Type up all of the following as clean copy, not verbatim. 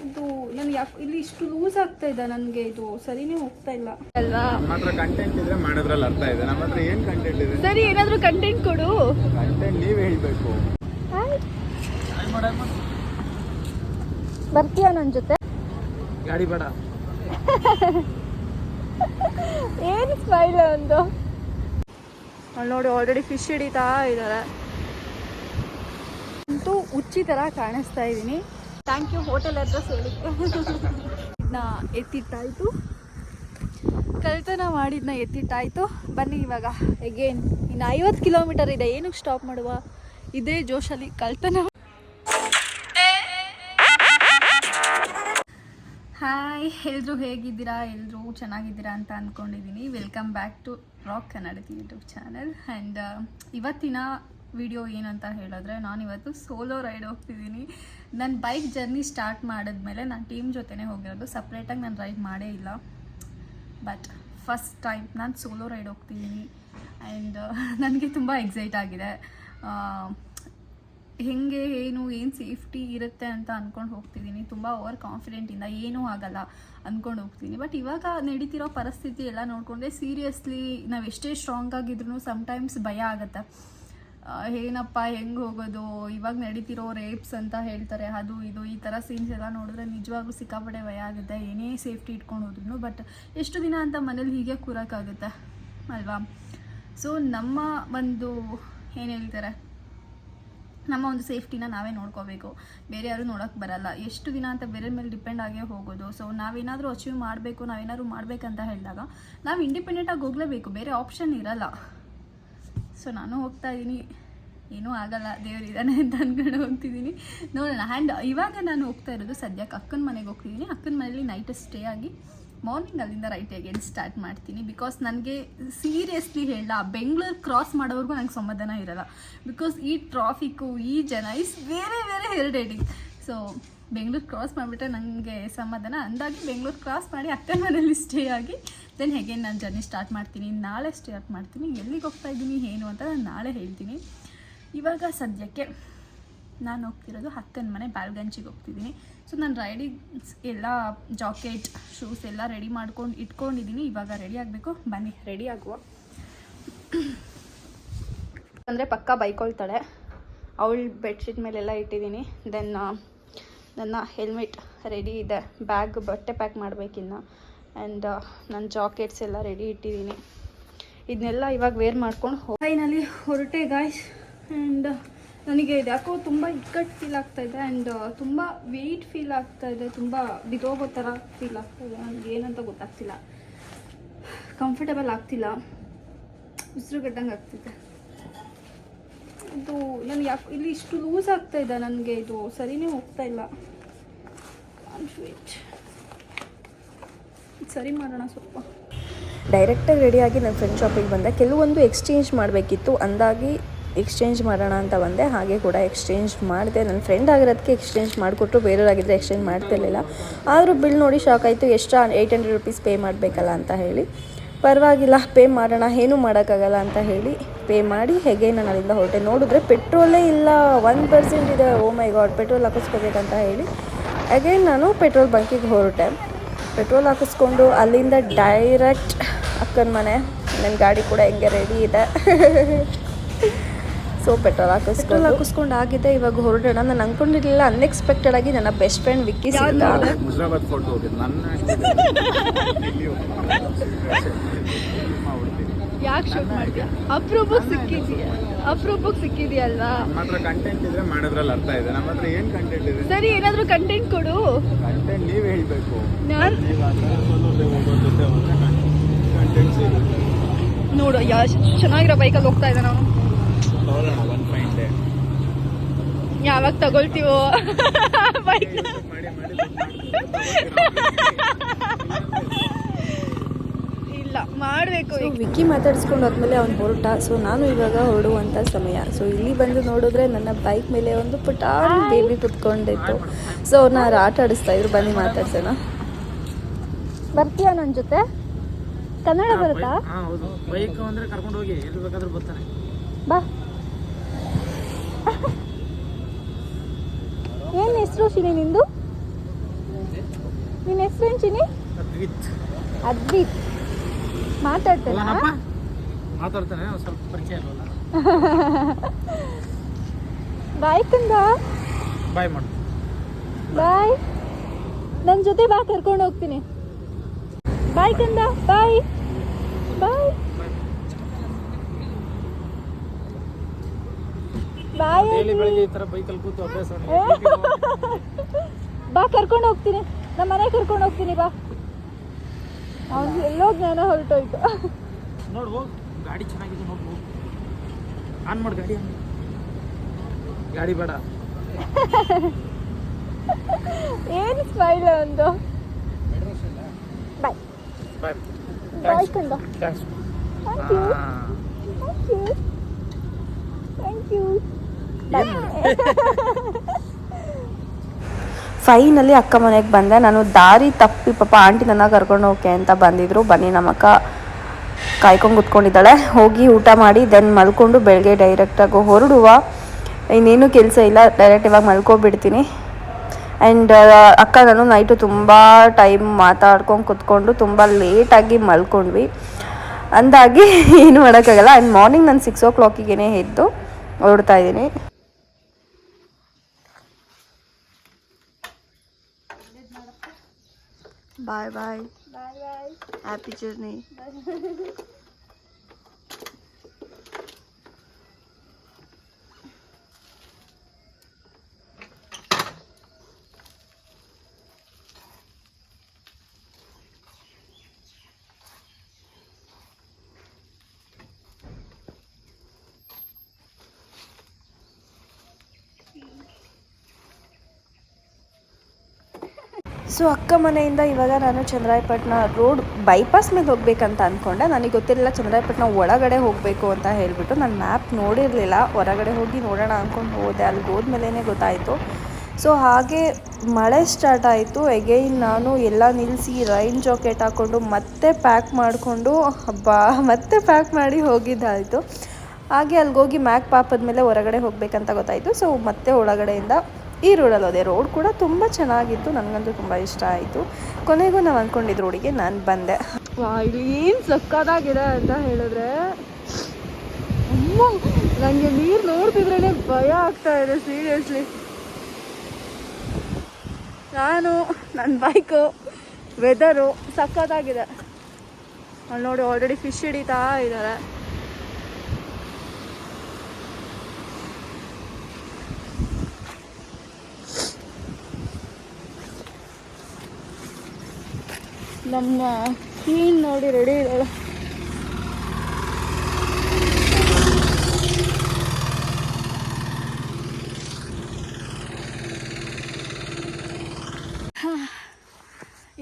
ಇದು ನನಗೆ ಯಾಕೆ ಇಲ್ಲಿ ಇಷ್ಟು ಲೂಸ್ ಆಗ್ತಾ ಇದೆ, ನನಗೆ ಇದು ಸರಿನೇ ಹೋಗ್ತಾ ಇಲ್ಲ ಅಲ್ವಾ. ನಮ್ಮ ಹತ್ರ ಕಂಟೆಂಟ್ ಇದ್ರೆ ಮಾಡೋದ್ರಲ್ಲಿ ಅರ್ಥ ಇದೆ, ನಮ್ಮ ಹತ್ರ ಏನು ಕಂಟೆಂಟ್ ಇದೆ? ಸರಿ ಏನಾದರೂ ಕಂಟೆಂಟ್ ಕೊಡು. ಕಂಟೆಂಟ್ ನೀವು ಹೇಳ್ಬೇಕು. ಬರ್ತೀಯಾ ನನ್ನ ಜೊತೆ? ಗಾಡಿ ಬೇಡ. ಏನು ಸ್ಮೈಲ್ ಒಂದು. ಅಲ್ಲಿ ನೋಡಿ ಆಲ್ರೆಡಿ ಫಿಶ್ ಹಿಡಿತಾ ಇದ್ದಾರೆ. ಅಂತೂ ಹುಚ್ಚಿ ಥರ ಕಾಣಿಸ್ತಾ ಇದ್ದೀನಿ. ಥ್ಯಾಂಕ್ ಯು ಹೋಟೆಲ್ ಅಡ್ರೆಸ್ ಹೇಳಿದ್ದೆ. ಇದನ್ನ ಎತ್ತಿಟ್ಟಾಯಿತು, ಕಳ್ತನ ಮಾಡಿದ್ನ ಎತ್ತಿಟ್ಟಾಯಿತು. ಬನ್ನಿ ಇವಾಗ ಎಗೇನ್ ಇನ್ನು 50 ಕಿಲೋಮೀಟರ್ ಇದೆ. ಏನಕ್ಕೆ ಸ್ಟಾಪ್ ಮಾಡುವ, ಇದೇ ಜೋಶಲ್ಲಿ ಕಳ್ತನ. ಹಾಯ್, ಎಲ್ಲರೂ ಹೇಗಿದ್ದೀರಾ? ಎಲ್ಲರೂ ಚೆನ್ನಾಗಿದ್ದೀರಾ ಅಂತ ಅಂದ್ಕೊಂಡಿದ್ದೀನಿ. Welcome back to rock Kannadathi YouTube channel. And ಇವತ್ತಿನ ವಿಡಿಯೋ ಏನಂತ ಹೇಳಿದ್ರೆ, ನಾನಿವತ್ತು ಸೋಲೋ ರೈಡ್ ಹೋಗ್ತಿದ್ದೀನಿ. ನನ್ನ ಬೈಕ್ ಜರ್ನಿ ಸ್ಟಾರ್ಟ್ ಮಾಡಿದ್ಮೇಲೆ ನಾನು ಟೀಮ್ ಜೊತೆನೇ ಹೋಗಿರೋದು, ಸಪ್ರೇಟಾಗಿ ನಾನು ರೈಡ್ ಮಾಡೇ ಇಲ್ಲ. ಬಟ್ ಫಸ್ಟ್ ಟೈಮ್ ನಾನು ಸೋಲೋ ರೈಡ್ ಹೋಗ್ತಿದ್ದೀನಿ. ಆ್ಯಂಡ್ ನನಗೆ ತುಂಬ ಎಕ್ಸೈಟ್ ಆಗಿದೆ. ಹೆಂಗೆ ಏನು ಸೇಫ್ಟಿ ಇರುತ್ತೆ ಅಂತ ಅಂದ್ಕೊಂಡು ಹೋಗ್ತಿದ್ದೀನಿ. ತುಂಬ ಓವರ್ ಕಾನ್ಫಿಡೆಂಟಿಂದ ಏನೂ ಆಗಲ್ಲ ಅಂದ್ಕೊಂಡು ಹೋಗ್ತೀನಿ. ಬಟ್ ಇವಾಗ ನಡೀತಿರೋ ಪರಿಸ್ಥಿತಿ ಎಲ್ಲ ನೋಡಿಕೊಂಡ್ರೆ ಸೀರಿಯಸ್ಲಿ ನಾವು ಎಷ್ಟೇ ಸ್ಟ್ರಾಂಗ್ ಆಗಿದ್ರು ಸಮ್ಟೈಮ್ಸ್ ಭಯ ಆಗುತ್ತೆ. ಏನಪ್ಪ ಹೆಂಗೆ ಹೋಗೋದು, ಇವಾಗ ನಡೀತಿರೋ ರೇಪ್ಸ್ ಅಂತ ಹೇಳ್ತಾರೆ, ಅದು ಇದು ಈ ಥರ ಸೀನ್ಸ್ ಎಲ್ಲ ನೋಡಿದ್ರೆ ನಿಜವಾಗ್ಲೂ ಸಿಕ್ಕಾಪಟ್ಟೆ ಭಯ ಆಗುತ್ತೆ, ಏನೇ ಸೇಫ್ಟಿ ಇಟ್ಕೊಂಡು ಹೋದ್ರೂ. ಬಟ್ ಎಷ್ಟು ದಿನ ಅಂತ ಮನೇಲಿ ಹೀಗೆ ಕೂರೋಕ್ಕಾಗುತ್ತೆ ಅಲ್ವಾ? ಸೊ ನಮ್ಮ ಒಂದು ಏನು ಹೇಳ್ತಾರೆ, ನಮ್ಮ ಒಂದು ಸೇಫ್ಟಿನ ನಾವೇ ನೋಡ್ಕೋಬೇಕು, ಬೇರೆ ಯಾರು ನೋಡೋಕ್ಕೆ ಬರಲ್ಲ. ಎಷ್ಟು ದಿನ ಅಂತ ಬೇರೆ ಮೇಲೆ ಡಿಪೆಂಡ್ ಆಗೇ ಹೋಗೋದು. ಸೊ ನಾವೇನಾದರೂ ಅಚೀವ್ ಮಾಡಬೇಕು, ನಾವೇನಾದರೂ ಮಾಡಬೇಕಂತ ಹೇಳಿದಾಗ ನಾವು ಇಂಡಿಪೆಂಡೆಂಟಾಗಿ ಹೋಗಲೇಬೇಕು, ಬೇರೆ ಆಪ್ಷನ್ ಇರಲ್ಲ. ಸೊ ನಾನು ಹೋಗ್ತಾ ಇದ್ದೀನಿ, ಏನೂ ಆಗಲ್ಲ, ದೇವರಿದ್ದಾನೆ ಅಂತ ಅಂದ್ಕೊಂಡು ಹೋಗ್ತಿದ್ದೀನಿ, ನೋಡೋಣ. ಆ್ಯಂಡ್ ಇವಾಗ ನಾನು ಹೋಗ್ತಾ ಇರೋದು ಸದ್ಯಕ್ಕೆ ಅಕ್ಕನ ಮನೆಗೆ ಹೋಗ್ತಿದ್ದೀನಿ. ಅಕ್ಕನ ಮನೇಲಿ ನೈಟ್ ಸ್ಟೇ ಆಗಿ ಮಾರ್ನಿಂಗ್ ಅಲ್ಲಿಂದ ರೈಟ್ ಅಗೇನ್ ಸ್ಟಾರ್ಟ್ ಮಾಡ್ತೀನಿ. ಬಿಕಾಸ್ ನನಗೆ ಸೀರಿಯಸ್ಲಿ ಹೇಳ, ಬೆಂಗಳೂರು ಕ್ರಾಸ್ ಮಾಡೋವರೆಗೂ ನಂಗೆ ಸಮಾಧಾನ ಇರೋಲ್ಲ. ಬಿಕಾಸ್ ಈ ಟ್ರಾಫಿಕ್ಕು, ಈ ಜನ ಇಸ್ ಬೇರೆ ಬೇರೆ ಇರಿಟೇಟಿಂಗ್. ಸೊ ಬೆಂಗಳೂರು ಕ್ರಾಸ್ ಮಾಡಿಬಿಟ್ರೆ ನನಗೆ ಸಮಾಧಾನ. ಅಂದಾಗಿ ಬೆಂಗಳೂರು ಕ್ರಾಸ್ ಮಾಡಿ ಅಕ್ಕನ ಮನೇಲಿ ಸ್ಟೇ ಆಗಿ ದೆನ್ ಹೇಗೆ ನಾನು ಜರ್ನಿ ಸ್ಟಾರ್ಟ್ ಮಾಡ್ತೀನಿ. ನಾಳೆ ಸ್ಟಾರ್ಟ್ ಮಾಡ್ತೀನಿ. ಎಲ್ಲಿಗೆ ಹೋಗ್ತಾ ಇದ್ದೀನಿ ಏನು ಅಂತ ನಾನು ನಾಳೆ ಹೇಳ್ತೀನಿ. ಇವಾಗ ಸದ್ಯಕ್ಕೆ ನಾನು ಹೋಗ್ತಿರೋದು ಅಕ್ಕನ ಮನೆ ಬ್ಯಾಲ್ಗಂಚಿಗೆ ಹೋಗ್ತಿದ್ದೀನಿ. ಸೊ ನಾನು ರೈಡಿಂಗ್ ಎಲ್ಲ ಜಾಕೆಟ್ ಶೂಸ್ ಎಲ್ಲ ರೆಡಿ ಮಾಡ್ಕೊಂಡು ಇಟ್ಕೊಂಡಿದ್ದೀನಿ. ಇವಾಗ ರೆಡಿ ಆಗಬೇಕು. ಬನ್ನಿ ರೆಡಿ ಆಗುವ. ಅಂದರೆ ಪಕ್ಕ ಬೈಕೊಳ್ತಾಳೆ. ಅವಳ ಬೆಡ್ಶೀಟ್ ಮೇಲೆಲ್ಲ ಇಟ್ಟಿದ್ದೀನಿ. ದೆನ್ ನನ್ನ ಹೆಲ್ಮೆಟ್ ರೆಡಿ ಇದೆ, ಬ್ಯಾಗ್ ಬಟ್ಟೆ ಪ್ಯಾಕ್ ಮಾಡಬೇಕಿನ್ನು. ಆ್ಯಂಡ್ ನನ್ನ ಜಾಕೆಟ್ಸ್ ಎಲ್ಲ ರೆಡಿ ಇಟ್ಟಿದ್ದೀನಿ. ಇದನ್ನೆಲ್ಲ ಇವಾಗ ವೇರ್ ಮಾಡ್ಕೊಂಡು ಫೈನಲಿ ಹೊರಟೆ ಗಾಯ್ಸ್. ಆ್ಯಂಡ್ ನನಗೆ ಇದು ಯಾಕೋ ತುಂಬ ಇಕ್ಕಟ್ಟು ಫೀಲ್ ಆಗ್ತಾಯಿದೆ. ಆ್ಯಂಡ್ ತುಂಬ ವೆಯ್ಟ್ ಫೀಲ್ ಆಗ್ತಾಯಿದೆ, ತುಂಬ ಬಿದೋಗೋ ಥರ ಫೀಲ್ ಆಗ್ತಾಯಿದೆ. ನನಗೆ ಏನಂತ ಗೊತ್ತಾಗ್ತಿಲ್ಲ, ಕಂಫರ್ಟಬಲ್ ಆಗ್ತಿಲ್ಲ, ಉಸಿರುಗಟ್ಟಂಗೆ ಆಗ್ತಿದೆ. ಇದು ನನಗೆ ಯಾಕೆ ಇಲ್ಲಿ ಇಷ್ಟು ಲೂಸ್ ಆಗ್ತಾಯಿದೆ, ನನಗೆ ಇದು ಸರಿನೇ ಹೋಗ್ತಾ ಇಲ್ಲ. ಸರಿ ಮಾಡೋಣ ಸ್ವಲ್ಪ. ಡೈರೆಕ್ಟಾಗಿ ರೆಡಿಯಾಗಿ ನನ್ನ ಫ್ರೆಂಡ್ ಶಾಪಿಗೆ ಬಂದೆ. ಕೆಲವೊಂದು ಎಕ್ಸ್ಚೇಂಜ್ ಮಾಡಬೇಕಿತ್ತು, ಅಂದಾಗಿ ಎಕ್ಸ್ಚೇಂಜ್ ಮಾಡೋಣ ಅಂತ ಬಂದೆ. ಹಾಗೆ ಕೂಡ ಎಕ್ಸ್ಚೇಂಜ್ ಮಾಡಿದೆ. ನನ್ನ ಫ್ರೆಂಡ್ ಆಗಿರೋದಕ್ಕೆ ಎಕ್ಸ್ಚೇಂಜ್ ಮಾಡಿಕೊಟ್ರು, ಬೇರೆಯವರಾಗಿದ್ದರೆ ಎಕ್ಸ್ಚೇಂಜ್ ಮಾಡ್ತಿರ್ಲಿಲ್ಲ. ಆದರೂ ಬಿಲ್ ನೋಡಿ ಶಾಕ್ ಆಯಿತು, ಎಕ್ಸ್ಟ್ರಾ 800 ರೂಪೀಸ್ ಪೇ ಮಾಡಬೇಕಲ್ಲ ಅಂತ ಹೇಳಿ. ಪರವಾಗಿಲ್ಲ, ಪೇ ಮಾಡೋಣ, ಏನೂ ಮಾಡೋಕ್ಕಾಗಲ್ಲ ಅಂತ ಹೇಳಿ ಪೇ ಮಾಡಿ ಹೇಗೆ ನಾನು ಅಲ್ಲಿಂದ ಹೊರಟೆ. ನೋಡಿದ್ರೆ ಪೆಟ್ರೋಲೇ ಇಲ್ಲ, 1% ಇದೆ. ಓ ಮೈ ಗಾಡ್, ಪೆಟ್ರೋಲ್ ಹಾಕಿಸ್ಕೋಬೇಕಂತ ಹೇಳಿ ಅಗೇನ್ ನಾನು ಪೆಟ್ರೋಲ್ ಬಂಕಿಗೆ ಹೊರಟೆ. ಪೆಟ್ರೋಲ್ ಹಾಕಿಸ್ಕೊಂಡು ಅಲ್ಲಿಂದ ಡೈರೆಕ್ಟ್ ಅಕ್ಕನ ಮನೆ. ನನ್ನ ಗಾಡಿ ಕೂಡ ಹೆಂಗೆ ರೆಡಿ ಇದೆ. ಸೊ ಪೆಟ್ರೋಲ್ ಹಾಕಿಸ್ಕೊಂಡು ಆಗಿದೆ. ಇವಾಗ ಹೊರಡೋಣ. ನಾನು ಅಂದ್ಕೊಂಡಿರಲಿಲ್ಲ, ಅನ್ಎಕ್ಸ್ಪೆಕ್ಟೆಡ್ ಆಗಿ ನನ್ನ ಬೆಸ್ಟ್ ಫ್ರೆಂಡ್ ವಿಕ್ಕಿ ಸಿಗ್ತಾ. ಯಾಕೆ ಶೂಟ್ ಮಾಡ್ತೀಯಾ? ಅಪ್ರೂಪಕ್ಕೆ ಸಿಕ್ಕಿದೆಯಲ್ವಾ? ನಮ್ಮ ಹತ್ರ ಕಂಟೆಂಟ್ ಇದ್ರೆ ಮಾಡೋದ್ರಲ್ಲಿ ಅರ್ಥ ಇದೆ, ನಮ್ಮ ಹತ್ರ ಏನು ಕಂಟೆಂಟ್ ಇದೆ? ಸರಿ ಏನಾದರೂ ಕಂಟೆಂಟ್ ಕೊಡು. ಕಂಟೆಂಟ್ ನೀವು ಹೇಳ್ಬೇಕು. ನೋಡು ಚೆನ್ನಾಗಿರೋ ಬೈಕಲ್ಲಿ ಹೋಗ್ತಾ ಇದ್ದೆ ನಾವು. ಯಾವಾಗ ತಗೊಳ್ತೀವೋ ಬೈಕ್. ಇಲ್ಲ ಮಾಡಬೇಕು. ವಿಕ್ಕಿ ಮಾತಾಡಿಸ್ಕೊಂಡು ಹೋದ್ಮೇಲೆ ಅವ್ನು ಹೊರಟ. ಸೊ ನಾನು ಇವಾಗ ಹೊರಡುವಂಥ ಸಮಯ. ಸೊ ಇಲ್ಲಿ ಬಂದು ನೋಡಿದ್ರೆ ನನ್ನ ಬೈಕ್ ಮೇಲೆ ಒಂದು ಪುಟಾಣಿ ಬೇಬಿ ಕುತ್ಕೊಂಡಿತ್ತು. ಸೊ ಅವ್ರನ್ನ ಆಟ ಆಡಿಸ್ತಾ ಇದ್ರು. ಬನ್ನಿ ಮಾತಾಡ್ಸೋಣ. ಬರ್ತೀಯಾ ನನ್ನ ಜೊತೆ? ಕನ್ನಡ ಬರುತ್ತಾ? ಹೌದು, ಬೈಕ್ ಅಂದ್ರೆ ಕರ್ಕೊಂಡು ಹೋಗಿ ಎಲ್ಲಿ ಬೇಕಾದ್ರೂ ಬರ್ತಾನೆ. ಬಾ. ಏನು ಹೆಸರು ಶಿನಿ ನಿಂದು? ಹೆಸರೇನು ಚಿನಿ? ಅದ್ವಿತ್. ಅದ್ವಿತ್. ಮಾತಾಡ್ತೇನಾ? ಮಾತಾಡ್ತಾನೆ, ಸ್ವಲ್ಪ ಪರಿಚಯ ಇಲ್ವಲ್ಲ. ಬಾಯ್ ಕಂದ. ಬಾಯ್ ಮಾಡು. ಬಾಯ್. ನನ್ನ ಜೊತೆ ಬಾ, ಕರ್ಕೊಂಡು ಹೋಗ್ತೀನಿ. ಬಾಯ್ ಕಂದ. ಬಾಯ್ ಬಾಯ್ ಬಾಯ್. ಡೈಲಿ ಬೆಳಗ್ಗೆ ಈ ಥರ ಬೈಕಲ್ಲಿ ಕೂತು ಅಭ್ಯಾಸ ಬಾ, ಕರ್ಕೊಂಡು ಹೋಗ್ತೀನಿ. ನಮ್ಮ ಮನೆಗೆ ಕರ್ಕೊಂಡು ಹೋಗ್ತೀನಿ ಬಾ. ಅವ್ನು ಎಲ್ಲೋ ಜ್ಞಾನ ಹೊರಟೋಯ್ತು. ನೋಡು, ಹೋಗು. ಗಾಡಿ ಚೆನ್ನಾಗಿದೆ, ನೋಡು, ಹೋಗು. ಆನ್ ಮಾಡು ಗಾಡಿ. ಗಾಡಿ ಬೇಡ. ಏನು ಸ್ಮೈಲ್ ಒಂದು. ಬಾಯ್ ಬಾಯ್. ಬಾಯ್ ಕಂದ. Thanks. Thank you. Thank you. Thank you. Finally ಅಕ್ಕ ಮನೆಗೆ ಬಂದೆ. ನಾನು ದಾರಿ ತಪ್ಪಿ ಪಾಪ ಆಂಟಿ ನನ್ನ ಕರ್ಕೊಂಡು ಹೋಗಕ್ಕೆ ಅಂತ ಬಂದಿದ್ರು. ಬನ್ನಿ, ನಮ್ಮಕ್ಕ ಕಾಯ್ಕೊಂಡು ಕೂತ್ಕೊಂಡಿದ್ದಾಳೆ. ಹೋಗಿ ಊಟ ಮಾಡಿ ದೆನ್ ಮಲ್ಕೊಂಡು ಬೆಳಗ್ಗೆ ಡೈರೆಕ್ಟಾಗಿ ಹೊರಡುವ. ಇನ್ನೇನು ಕೆಲಸ ಇಲ್ಲ, ಡೈರೆಕ್ಟ್ ಇವಾಗ ಮಲ್ಕೊಬಿಡ್ತೀನಿ. ಆ್ಯಂಡ್ ಅಕ್ಕ ನಾನು ನೈಟು ತುಂಬ ಟೈಮ್ ಮಾತಾಡ್ಕೊಂಡು ಕೂತ್ಕೊಂಡು ತುಂಬ ಲೇಟಾಗಿ ಮಲ್ಕೊಂಡ್ವಿ. ಅಂದಾಗಿ ಏನು ಮಾಡೋಕ್ಕಾಗಲ್ಲ. ಆ್ಯಂಡ್ ಮಾರ್ನಿಂಗ್ ನಾನು 6 o'clock ಎದ್ದು ಹೊರಡ್ತಾ ಇದ್ದೀನಿ. Bye bye. Happy journey. So ಅಕ್ಕ ಮನೆಯಿಂದ ಇವಾಗ ನಾನು ಚಂದ್ರಾಯಪಟ್ಟಣ ರೋಡ್ ಬೈಪಾಸ್ ಮೇಲೆ ಹೋಗ್ಬೇಕಂತ ಅಂದ್ಕೊಂಡೆ. ನನಗೆ ಗೊತ್ತಿರಲಿಲ್ಲ ಚಂದ್ರಾಯಪಟ್ಟಣ ಒಳಗಡೆ ಹೋಗಬೇಕು ಅಂತ ಹೇಳಿಬಿಟ್ಟು. ನಾನು ಮ್ಯಾಪ್ ನೋಡಿರಲಿಲ್ಲ. ಹೊರಗಡೆ ಹೋಗಿ ನೋಡೋಣ ಅಂದ್ಕೊಂಡು ಹೋದೆ. ಅಲ್ಲಿ ಹೋದ್ಮೇಲೆ ಗೊತ್ತಾಯಿತು. ಸೊ ಹಾಗೆ ಮಳೆ ಸ್ಟಾರ್ಟ್ ಆಯಿತು. ಎಗೈನ್ ನಾನು ಎಲ್ಲ ನಿಲ್ಲಿಸಿ ರೈನ್ ಜಾಕೆಟ್ ಹಾಕ್ಕೊಂಡು ಮತ್ತೆ ಪ್ಯಾಕ್ ಮಾಡಿಕೊಂಡು ಮತ್ತೆ ಪ್ಯಾಕ್ ಮಾಡಿ ಹೋಗಿದ್ದಾಯಿತು. ಹಾಗೆ ಅಲ್ಲಿಗೋಗಿ ಮ್ಯಾಕ್ ಪಾಪದ ಮೇಲೆ ಹೊರಗಡೆ ಹೋಗಬೇಕಂತ ಗೊತ್ತಾಯಿತು. ಸೊ ಮತ್ತೆ ಒಳಗಡೆಯಿಂದ ಈ ರೋಡಲ್ಲಿ ಹೋದೆ. ರೋಡ್ ಕೂಡ ತುಂಬ ಚೆನ್ನಾಗಿತ್ತು, ನನಗಂತೂ ತುಂಬ ಇಷ್ಟ ಆಯಿತು. ಕೊನೆಗೂ ನಾವು ಅಂದ್ಕೊಂಡಿದ್ದ ರೋಡಿಗೆ ನಾನು ಬಂದೆ. ಇಲ್ಲಿ ಏನು ಸಕ್ಕತ್ತಾಗಿದೆ ಅಂತ ಹೇಳಿದ್ರೆ, ಅಮ್ಮ ನನಗೆ ನೀರು ನೋಡ್ತಿದ್ರೇ ಭಯ ಆಗ್ತಾ ಇದೆ ಸೀರಿಯಸ್ಲಿ. ನನ್ನ ಬೈಕು, ವೆದರು ಸಕ್ಕತ್ತಾಗಿದೆ. ಅಲ್ಲಿ ನೋಡಿ ಆಲ್ರೆಡಿ ಫಿಶ್ ಹಿಡಿತಾ ಇದ್ದಾರೆ. ನಮ್ಮ ಕ್ವೀನ್ ನೋಡಿ ರೆಡಿ ಇದ್ದಾಳೆ.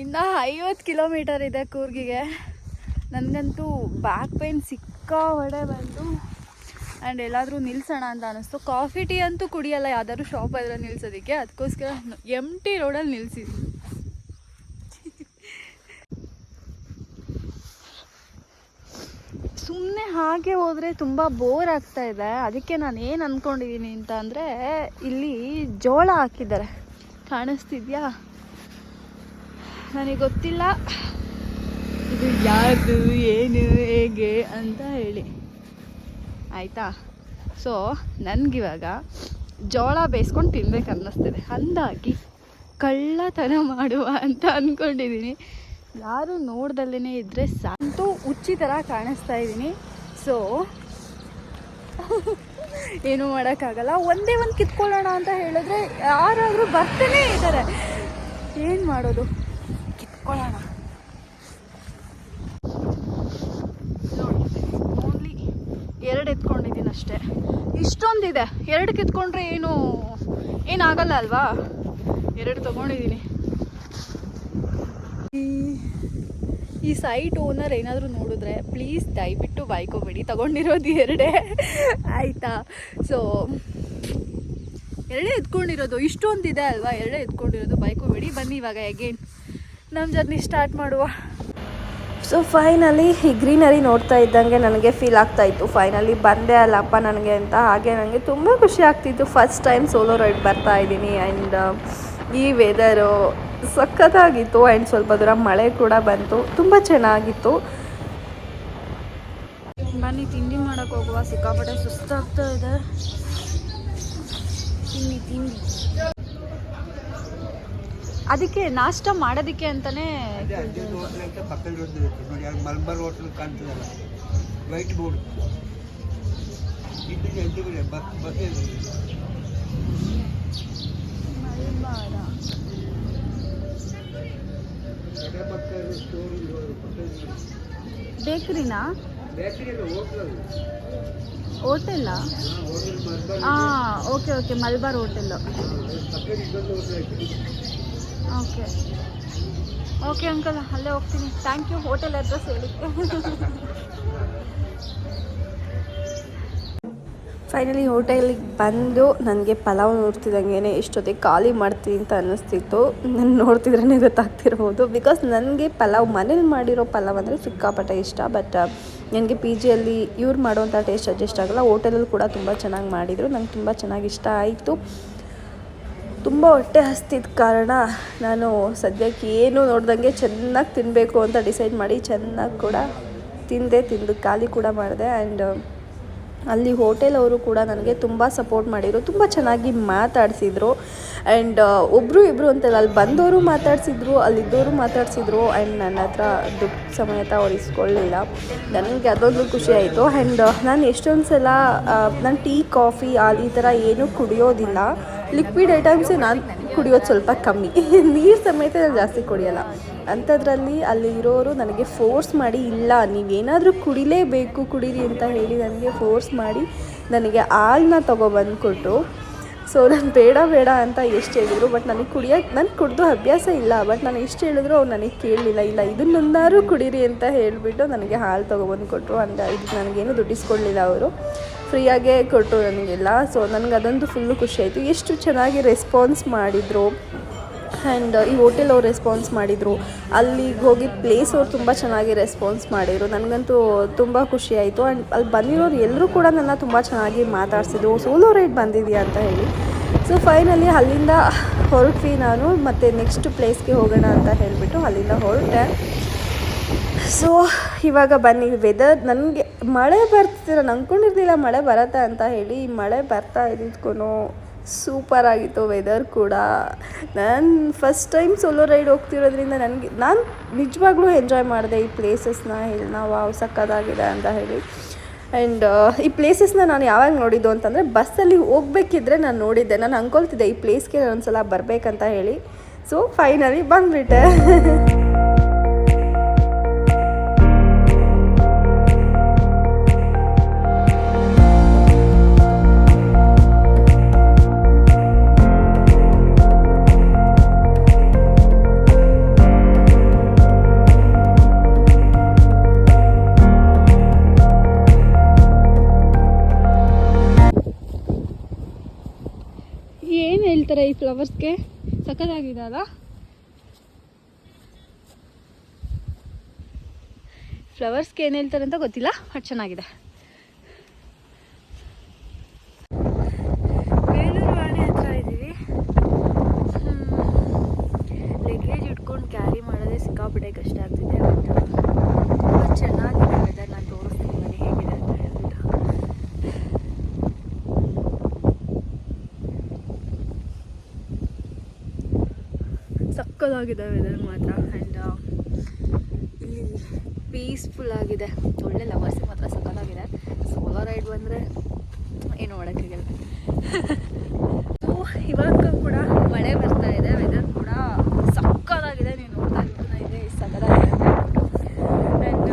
ಇನ್ನು 50 ಕಿಲೋಮೀಟರ್ ಇದೆ ಕೂರ್ಗಿಗೆ. ನನಗಂತೂ ಬ್ಯಾಕ್ ಪೇನ್ ಸಿಕ್ಕಾಪಟ್ಟೆ ಬಂತು. ಆ್ಯಂಡ್ ಎಲ್ಲಾದರೂ ನಿಲ್ಸೋಣ ಅಂತ ಅನ್ನಿಸ್ತು. ಕಾಫಿ ಟೀ ಅಂತೂ ಕುಡಿಯಲ್ಲ ಯಾವ್ದಾದ್ರು ಶಾಪ್ ಆದರೆ ನಿಲ್ಸೋದಕ್ಕೆ, ಅದಕ್ಕೋಸ್ಕರ ಎಂಟಿ ರೋಡಲ್ಲಿ ನಿಲ್ಸಿದ್ವಿ. ಸುಮ್ಮನೆ ಹಾಗೆ ಹೋದರೆ ತುಂಬ ಬೋರ್ ಆಗ್ತಾ ಇದೆ. ಅದಕ್ಕೆ ನಾನು ಏನು ಅಂದ್ಕೊಂಡಿದ್ದೀನಿ ಅಂತ ಅಂದರೆ, ಇಲ್ಲಿ ಜೋಳ ಹಾಕಿದ್ದಾರೆ, ಕಾಣಿಸ್ತಿದ್ಯಾ? ನನಗೆ ಗೊತ್ತಿಲ್ಲ ಇದು ಯಾವುದು ಏನು ಹೇಗೆ ಅಂತ ಹೇಳಿ, ಆಯಿತಾ? ಸೊ ನನಗಿವಾಗ ಜೋಳ ಬೇಯಿಸ್ಕೊಂಡು ತಿನ್ಬೇಕು ಅನ್ನಿಸ್ತಿದೆ. ಅಂದಾಗಿ ಕಳ್ಳತನ ಮಾಡುವ ಅಂತ ಅಂದ್ಕೊಂಡಿದ್ದೀನಿ. ಯಾರು ನೋಡ್ದಲ್ಲೇ ಇದ್ದರೆ ಸಾಂತೂ ಹುಚ್ಚಿ ಥರ ಕಾಣಿಸ್ತಾ ಇದ್ದೀನಿ. ಸೊ ಏನೂ ಮಾಡೋಕ್ಕಾಗಲ್ಲ. ಒಂದೇ ಒಂದು ಕಿತ್ಕೊಳ್ಳೋಣ ಅಂತ ಹೇಳಿದ್ರೆ ಯಾರಾದರೂ ಬರ್ತಾನೇ ಇದ್ದಾರೆ. ಏನು ಮಾಡೋದು? ಕಿತ್ಕೊಳ್ಳೋಣ. ಓನ್ಲಿ 2 ಎತ್ಕೊಂಡಿದ್ದೀನಿ ಅಷ್ಟೇ. ಇಷ್ಟೊಂದಿದೆ, 2 ಕಿತ್ಕೊಂಡ್ರೆ ಏನಾಗಲ್ಲ ಅಲ್ವಾ? 2 ತೊಗೊಂಡಿದ್ದೀನಿ. ಈ ಸೈಟ್ ಓನರ್ ಏನಾದರೂ ನೋಡಿದ್ರೆ ಪ್ಲೀಸ್ ದಯವಿಟ್ಟು ಬೈಕೋಬೇಡಿ, ತೊಗೊಂಡಿರೋದು 2 ಆಯಿತಾ? ಸೊ 2 ಎತ್ಕೊಂಡಿರೋದು, ಇಷ್ಟೊಂದಿದೆ ಅಲ್ವಾ? 2 ಎತ್ಕೊಂಡಿರೋದು, ಬೈಕೋಬೇಡಿ. ಬನ್ನಿ ಇವಾಗ ಅಗೇನ್ ನಮ್ಮ ಜರ್ನಿ ಸ್ಟಾರ್ಟ್ ಮಾಡುವ. ಸೊ ಫೈನಲಿ ಈ ಗ್ರೀನರಿ ನೋಡ್ತಾ ಇದ್ದಂಗೆ ನನಗೆ ಫೀಲ್ ಆಗ್ತಾಯಿತ್ತು, ಫೈನಲಿ ಬಂದೆ ಅಲ್ಲಪ್ಪ ನನಗೆ ಅಂತ. ಹಾಗೆ ನನಗೆ ತುಂಬ ಖುಷಿ ಆಗ್ತಿತ್ತು. ಫಸ್ಟ್ ಟೈಮ್ ಸೋಲೋ ರೈಡ್ ಬರ್ತಾ ಇದ್ದೀನಿ. ಆ್ಯಂಡ್ ಈ ವೆದರು ಸಖತ್ತಾಗಿತ್ತು. ಆ್ಯಂಡ್ ಸ್ವಲ್ಪ ದೂರ ಮಳೆ ಕೂಡ ಬಂತು, ತುಂಬ ಚೆನ್ನಾಗಿತ್ತು. ಬನ್ನಿ ತಿಂಡಿ ಮಾಡೋಕ್ಕೆ ಹೋಗುವ, ಸಿಕ್ಕಾಪಟ್ಟೆ ಸುಸ್ತಾಗ್ತಾ ಇದೆ. ತಿಂಡಿ ಅದಕ್ಕೆ ನಾಷ್ಟ ಮಾಡೋದಕ್ಕೆ ಅಂತಾನೆ ಮಲ್ಬಾರ್ ಹೋಟೆಲ್ ಕಾಣ್ತದಲ್ಲ, ವೈಟ್ ಬೋರ್ಡ್ ಬೇಕರಿನಾ, ಹೋಟೆಲ್ಲಾ? ಹಾಂ, okay okay, Malabar hotel. Okay okay uncle, ಅಲ್ಲೇ ಹೋಗ್ತೀನಿ. ಥ್ಯಾಂಕ್ ಯು ಹೋಟೆಲ್ ಅಡ್ರೆಸ್ ಹೇಳಿ. ಫೈನಲಿ ಹೋಟೆಲಿಗೆ ಬಂದು ನನಗೆ ಪಲಾವ್ ನೋಡ್ತಿದ್ದಂಗೆ ಎಷ್ಟೊತ್ತಿಗೆ ಖಾಲಿ ಮಾಡ್ತೀನಿ ಅಂತ ಅನ್ನಿಸ್ತಿತ್ತು. ನಾನು ನೋಡ್ತಿದ್ರೇ ಗೊತ್ತಾಗ್ತಿರ್ಬೋದು. ಬಿಕಾಸ್ ನನಗೆ ಪಲಾವ್ ಮನೇಲಿ ಮಾಡಿರೋ ಪಲಾವ್ ಅಂದರೆ ಸಿಕ್ಕಾಪಟ್ಟೆ ಇಷ್ಟ. ಬಟ್ ನನಗೆ ಪಿ ಜಿಯಲ್ಲಿ ಇವ್ರು ಮಾಡೋವಂಥ ಟೇಸ್ಟ್ ಅಡ್ಜಸ್ಟ್ ಆಗೋಲ್ಲ. ಹೋಟೆಲಲ್ಲಿ ಕೂಡ ತುಂಬ ಚೆನ್ನಾಗಿ ಮಾಡಿದರು, ನಂಗೆ ತುಂಬ ಚೆನ್ನಾಗಿ ಇಷ್ಟ ಆಯಿತು. ತುಂಬ ಹೊಟ್ಟೆ ಹಸ್ತಿದ್ದ ಕಾರಣ ನಾನು ಸದ್ಯಕ್ಕೆ ಏನು ನೋಡ್ದಂಗೆ ಚೆನ್ನಾಗಿ ತಿನ್ನಬೇಕು ಅಂತ ಡಿಸೈಡ್ ಮಾಡಿ ಚೆನ್ನಾಗಿ ಕೂಡ ತಿಂದು ಖಾಲಿ ಕೂಡ ಮಾಡಿದೆ. ಆ್ಯಂಡ್ ಅಲ್ಲಿ ಹೋಟೆಲ್ ಅವರು ಕೂಡ ನನಗೆ ತುಂಬ ಸಪೋರ್ಟ್ ಮಾಡಿದರು, ತುಂಬ ಚೆನ್ನಾಗಿ ಮಾತಾಡಿಸಿದ್ರು. ಆ್ಯಂಡ್ ಒಬ್ಬರು ಇಬ್ಬರು ಅಂತಲ್ಲ, ಅಲ್ಲಿ ಬಂದವರು ಮಾತಾಡಿಸಿದ್ರು, ಅಲ್ಲಿದ್ದವರು ಮಾತಾಡಿಸಿದ್ರು. ಆ್ಯಂಡ್ ನನ್ನ ಹತ್ರ ದುಡ್ಡು ಸಮೇತ ಅವ್ರು ಇಸ್ಕೊಳ್ಳಿಲ್ಲ. ನನಗೆ ಅದೊಂದು ಖುಷಿ ಆಯಿತು. ಆ್ಯಂಡ್ ನಾನು ಎಷ್ಟೊಂದು ಸಲ ನಾನು ಟೀ ಕಾಫಿ ಈ ಥರ ಏನೂ ಕುಡಿಯೋದಿಲ್ಲ. ಲಿಕ್ವಿಡ್ ಐಟಮ್ಸೇ ನಾನು ಕುಡಿಯೋದು ಸ್ವಲ್ಪ ಕಮ್ಮಿ. ನೀರು ಸಮೇತ ನಾನು ಜಾಸ್ತಿ ಕುಡಿಯೋಲ್ಲ. ಅಂಥದ್ರಲ್ಲಿ ಅಲ್ಲಿ ಇರೋರು ನನಗೆ ಫೋರ್ಸ್ ಮಾಡಿ, ಇಲ್ಲ ನೀವೇನಾದರೂ ಕುಡಿಲೇಬೇಕು, ಕುಡೀರಿ ಅಂತ ಹೇಳಿ ನನಗೆ ಫೋರ್ಸ್ ಮಾಡಿ ನನಗೆ ಹಾಲನ್ನ ತೊಗೊಬಂದು ಕೊಟ್ಟರು. ಸೊ ನಾನು ಬೇಡ ಅಂತ ಎಷ್ಟು ಹೇಳಿದರು. ಬಟ್ ನನಗೆ ನನಗೆ ಕುಡಿದು ಅಭ್ಯಾಸ ಇಲ್ಲ. ಬಟ್ ನಾನು ಎಷ್ಟು ಹೇಳಿದ್ರು ಅವ್ರು ನನಗೆ ಕೇಳಲಿಲ್ಲ. ಇಲ್ಲ ಇದನ್ನೊಂದಾರು ಕುಡೀರಿ ಅಂತ ಹೇಳಿಬಿಟ್ಟು ನನಗೆ ಹಾಲು ತೊಗೊಬಂದು ಕೊಟ್ಟರು. ಅಂದರೆ ಇದಕ್ಕೆ ನನಗೇನು ದುಡ್ಡಿಸ್ಕೊಳ್ಳಿಲ್ಲ, ಅವರು ಫ್ರೀಯಾಗೇ ಕೊಟ್ಟರು ನನಗೆಲ್ಲ. ಸೊ ನನಗೆ ಅದಂತೂ ಫುಲ್ಲು ಖುಷಿ ಆಯಿತು. ಎಷ್ಟು ಚೆನ್ನಾಗಿ ರೆಸ್ಪಾನ್ಸ್ ಮಾಡಿದರು. ಆ್ಯಂಡ್ ಈ ಹೋಟೆಲ್ ಅವ್ರು ರೆಸ್ಪಾನ್ಸ್ ಮಾಡಿದರು, ಅಲ್ಲಿಗೆ ಹೋಗಿದ್ದ ಪ್ಲೇಸ್ ಅವ್ರು ತುಂಬ ಚೆನ್ನಾಗಿ ರೆಸ್ಪಾನ್ಸ್ ಮಾಡಿದರು. ನನಗಂತೂ ತುಂಬ ಖುಷಿ ಆಯಿತು. ಆ್ಯಂಡ್ ಅಲ್ಲಿ ಬಂದಿರೋರು ಎಲ್ಲರೂ ಕೂಡ ನನ್ನ ತುಂಬ ಚೆನ್ನಾಗಿ ಮಾತಾಡ್ಸಿದ್ರು, ಸೋಲೋ ರೈಡ್ ಬಂದಿದೆಯಾ ಅಂತ ಹೇಳಿ. ಸೊ ಫೈನಲಿ ಅಲ್ಲಿಂದ ಹೊರಟ್ವಿ ನಾನು. ಮತ್ತು ನೆಕ್ಸ್ಟ್ ಪ್ಲೇಸ್ಗೆ ಹೋಗೋಣ ಅಂತ ಹೇಳಿಬಿಟ್ಟು ಅಲ್ಲಿಂದ ಹೊರಟೆ. ಸೊ ಇವಾಗ ಬನ್ನಿ, ವೆದರ್ ನನಗೆ ಮಳೆ ಬರ್ತಿದ್ದೀರ, ಅಂದ್ಕೊಂಡಿರ್ಲಿಲ್ಲ ಮಳೆ ಬರುತ್ತೆ ಅಂತ ಹೇಳಿ. ಮಳೆ ಬರ್ತಾ ಇದ್ದಿದ್ಕೂ ಸೂಪರಾಗಿತ್ತು ವೆದರ್ ಕೂಡ. ನಾನು ಫಸ್ಟ್ ಟೈಮ್ ಸೋಲೋ ರೈಡ್ ಹೋಗ್ತಿರೋದ್ರಿಂದ ನಾನು ನಿಜವಾಗ್ಲೂ ಎಂಜಾಯ್ ಮಾಡಿದೆ ಈ ಪ್ಲೇಸಸ್ನ. ವಾವ್ ಸಕ್ಕತ್ತಾಗಿದೆ ಅಂತ ಹೇಳಿ. ಆ್ಯಂಡ್ ಈ ಪ್ಲೇಸಸ್ನ ನಾನು ಯಾವಾಗ ನೋಡಿದ್ದು ಅಂತಂದರೆ ಬಸ್ಸಲ್ಲಿ ಹೋಗ್ಬೇಕಿದ್ರೆ ನಾನು ನೋಡಿದ್ದೆ. ನಾನು ಅಂದ್ಕೊಳ್ತಿದ್ದೆ ಈ ಪ್ಲೇಸ್ಗೆ ಒಂದು ಸಲ ಬರಬೇಕಂತ ಹೇಳಿ. ಸೊ ಫೈನಲಿ ಬಂದುಬಿಟ್ಟೆ. ಏನು ಹೇಳ್ತಾರೆ ಈ ಫ್ಲವರ್ಸ್ಗೆ? ಸಖತ್ತಾಗಿದೆ ಅಲ್ಲ? ಫ್ಲವರ್ಸ್ಗೆ ಏನು ಹೇಳ್ತಾರೆ ಅಂತ ಗೊತ್ತಿಲ್ಲ, ಬಟ್ ಚೆನ್ನಾಗಿದೆ. ಬೇಲೂರುವಾಣಿ ಹತ್ರ ಇದ್ದೀವಿ. ಲಗೇಜ್ ಇಟ್ಕೊಂಡು ಕ್ಯಾರಿ ಮಾಡೋದೇ ಸಿಕ್ಕಾಪಟ್ಟೆ ಕಷ್ಟ ಆಗ್ತಿದೆ. ಬಟ್ ತುಂಬ ಚೆನ್ನಾಗಿದೆ ವೆದರ್. ನಾನು ತೋರಿಸ್ತೀನಿ ಬನ್ನಿ ಹೇಗಿದೆ ಅಂತ ಹೇಳ್ಬಿಟ್ಟು. ಸಕ್ಕತ್ತಾಗಿದೆ ವೆದರ್ ಮಾತ್ರ. ಆ್ಯಂಡ್ ಇಲ್ಲಿ ಪೀಸ್ಫುಲ್ ಆಗಿದೆ. ಒಳ್ಳೆ ಲವರ್ಸ್ ಮಾತ್ರ ಸಕ್ಕತ್ತಾಗಿದೆ. ಸೋಲೋ ರೈಡ್ ಬಂದರೆ ಏನು ಮಾಡೋಕ್ಕಾಗಲ್ಲ. ಸೊ ಇವಾಗ ಕೂಡ ಮಳೆ ಬರ್ತಾ ಇದೆ, ವೆದರ್ ಕೂಡ ಸಕ್ಕತ್ತಾಗಿದೆ. ನೀವು ನೋಡ್ತಾ ಇದೆ ಸಕ್ಕತ್ತಾಗಿದೆ. ಆ್ಯಂಡ್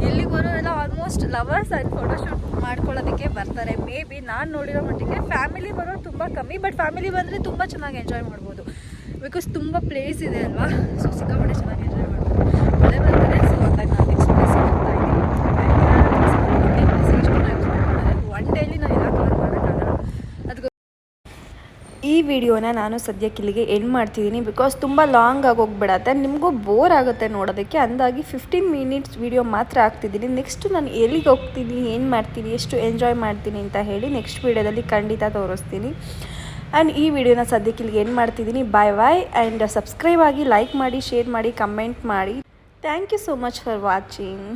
ಇಲ್ಲಿಗೆ ಬರೋರೆಲ್ಲ ಆಲ್ಮೋಸ್ಟ್ ಲವರ್ಸ್ ಆ್ಯಂಡ್ ಫೋಟೋಶೂಟ್ ಮಾಡ್ಕೊಳ್ಳೋದಕ್ಕೆ ಬರ್ತಾರೆ. ಮೇ ಬಿ ನಾನು ನೋಡಿರೋ ಮಟ್ಟಿಗೆ ಫ್ಯಾಮಿಲಿ ಬರೋದು ತುಂಬ ಕಮ್ಮಿ. ಬಟ್ ಫ್ಯಾಮಿಲಿ ಬಂದರೆ ತುಂಬ ಚೆನ್ನಾಗಿ ಎಂಜಾಯ್ ಮಾಡ್ಬೋದು. ಬಿಕಾಸ್ ತುಂಬ ಪ್ಲೇಸ್ ಇದೆ ಅಲ್ವಾ. ಸೊ ಸಿಕ್ಕಾಪಟ್ಟೆ ಚೆನ್ನಾಗಿ ಎಂಜಾಯ್ ಮಾಡ್ಬೋದು. ಮಳೆ ಬಂದರೆ ಸೊ ಅಂದಾಗ ನಾನು ನೆಕ್ಸ್ಟ್ ಪ್ಲೇಸ್ ಹೋಗ್ತಾ ಇದ್ದೀನಿ. ಒನ್ ಡೇಲಿ ನಾನು ಎಲ್ಲ ಕವರ್ ಮಾಡೋಕ್ಕಾಗಲ್ಲ. ಅದಕ್ಕೆ ಈ ವಿಡಿಯೋನ ನಾನು ಸದ್ಯಕ್ಕೆ ಇಲ್ಲಿಗೆ ಎಂಡ್ ಮಾಡ್ತಿದ್ದೀನಿ. ಬಿಕಾಸ್ ತುಂಬ ಲಾಂಗ್ ಆಗೋಗ್ಬಿಡತ್ತೆ, ನಿಮಗೂ ಬೋರ್ ಆಗುತ್ತೆ ನೋಡೋದಕ್ಕೆ. ಅಂದಾಗಿ 15 ಮಿನಿಟ್ಸ್ ವಿಡಿಯೋ ಮಾತ್ರ ಹಾಕ್ತಿದ್ದೀನಿ. ನೆಕ್ಸ್ಟ್ ನಾನು ಎಲ್ಲಿಗೆ ಹೋಗ್ತೀನಿ, ಏನು ಮಾಡ್ತೀನಿ, ಎಷ್ಟು ಎಂಜಾಯ್ ಮಾಡ್ತೀನಿ ಅಂತ ಹೇಳಿ ನೆಕ್ಸ್ಟ್ ವಿಡಿಯೋದಲ್ಲಿ ಖಂಡಿತ ತೋರಿಸ್ತೀನಿ. ಆ್ಯಂಡ್ ಈ ವಿಡಿಯೋನ ಸದ್ಯಕ್ಕೆ ಇಲ್ಲಿಗೆ ಏನು ಮಾಡ್ತಿದ್ದೀನಿ, ಬಾಯ್ ಬಾಯ್. ಆ್ಯಂಡ್ ಸಬ್ಸ್ಕ್ರೈಬ್ ಆಗಿ, ಲೈಕ್ ಮಾಡಿ, ಶೇರ್ ಮಾಡಿ, ಕಮೆಂಟ್ ಮಾಡಿ. Thank you so much for watching.